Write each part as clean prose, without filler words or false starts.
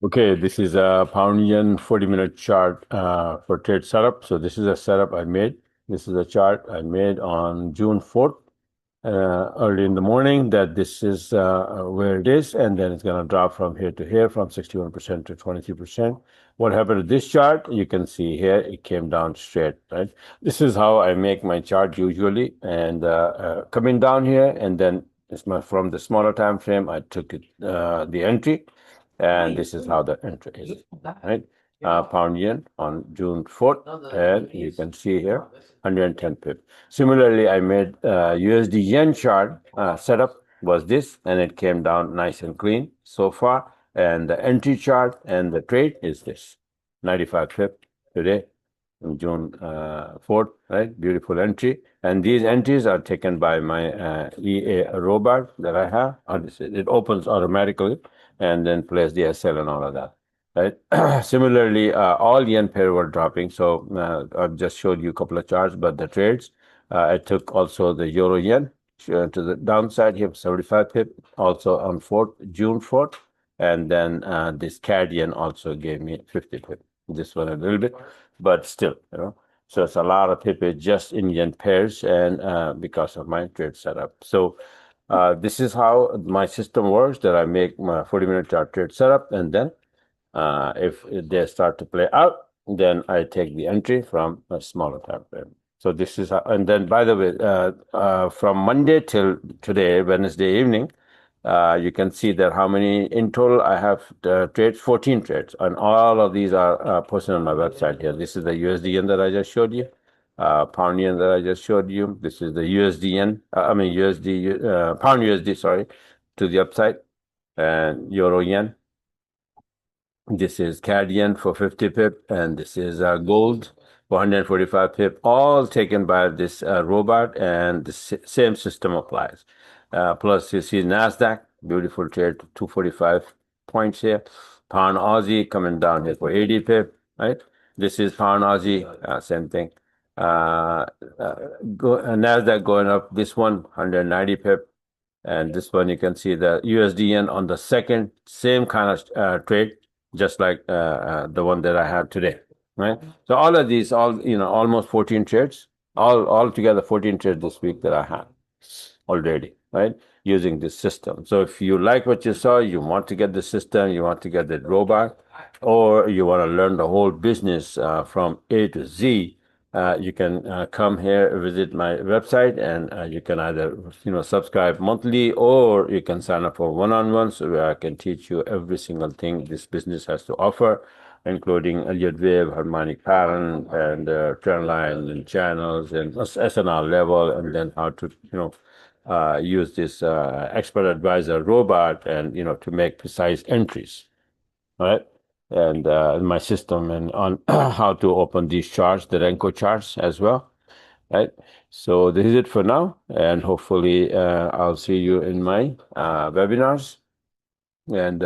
Okay, this is a pound yen 40-minute chart for trade setup. So this is a setup I made. This is a chart I made on June 4th, early in the morning, that this is where it is, and then it's going to drop from here to here from 61% to 23%. What happened to this chart? You can see here, it came down straight, right? This is how I make my chart usually, and coming down here, and then from the smaller time frame, I took it, the entry. And this is how the entry is, right? Pound yen on June 4th, and you can see here 110 pip. Similarly, I made USD yen chart setup was this, and it came down nice and clean so far. And the entry chart and the trade is this 95 pip today, June 4th, right? Beautiful entry. And these entries are taken by my EA robot that I have. It opens automatically and then plays the SL and all of that, right? Similarly, all yen pair were dropping. So I've just showed you a couple of charts, but the trades, I took also the euro yen to the downside here, 75 pip, also on June 4th. And then this CAD yen also gave me 50 pip. This one a little bit, but still, So it's a lot of pip just in yen pairs, and because of my trade setup. So this is how my system works, that I make my 40-minute chart trade setup, and then if they start to play out, then I take the entry from a smaller time frame. So this is how, and then by the way, from Monday till today, Wednesday evening, you can see that how many in total I have trades, 14 trades, and all of these are posted on my website here. This is the USD yen that I just showed you, pound yen that I just showed you. This is the USD yen, USD, pound USD, sorry, to the upside, and euro yen. This is CAD yen for 50 pip, and this is gold for 145 pip, all taken by this robot, and the same system applies. Plus, you see NASDAQ, beautiful trade, 245 points here. Pound Aussie coming down here for 80 pip, right? This is Pound Aussie, same thing. NASDAQ going up, this one, 190 pip. And this one, you can see the USD yen on the second, same kind of trade, just like the one that I have today, right? So all of these, almost 14 trades, all together 14 trades this week that I have already, right? Using this system. So if you like what you saw, you want to get the system, you want to get the robot, or you want to learn the whole business from A to Z, you can come here, visit my website, and you can either subscribe monthly, or you can sign up for one-on-ones where I can teach you every single thing this business has to offer, including Elliott Wave, harmonic pattern, and trend line and channels and SNR level, and then how to use this expert advisor robot, and to make precise entries, right? And my system, and on how to open these charts, the Renko charts as well, right? So this is it for now, and hopefully I'll see you in my webinars, and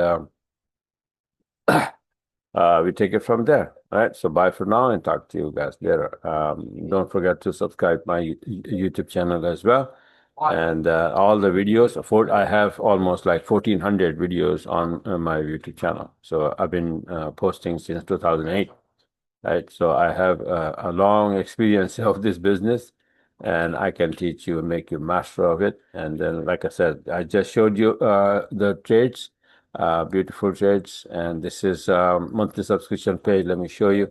we take it from there. All right. So bye for now, and talk to you guys later. Don't forget to subscribe my YouTube channel as well. And all the videos, I have almost like 1,400 videos on my YouTube channel. So I've been posting since 2008, right? So I have a long experience of this business, and I can teach you and make you master of it. And then, like I said, I just showed you the trades, beautiful trades. And this is monthly subscription page. Let me show you.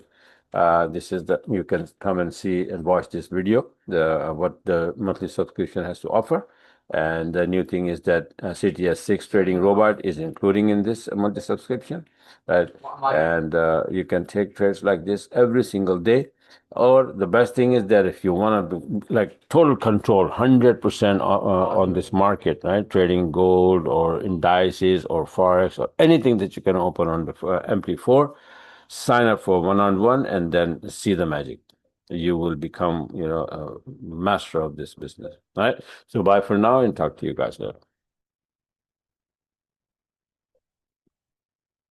This is you can come and see and watch this video, what the monthly subscription has to offer. And the new thing is that CTS6 trading robot is including in this monthly subscription, right? And you can take trades like this every single day. Or the best thing is that if you want to like total control, 100% on this market, right? Trading gold or indices or forex or anything that you can open on the MP4, sign up for one-on-one, and then see the magic. You will become, a master of this business. All right. So bye for now, and talk to you guys later.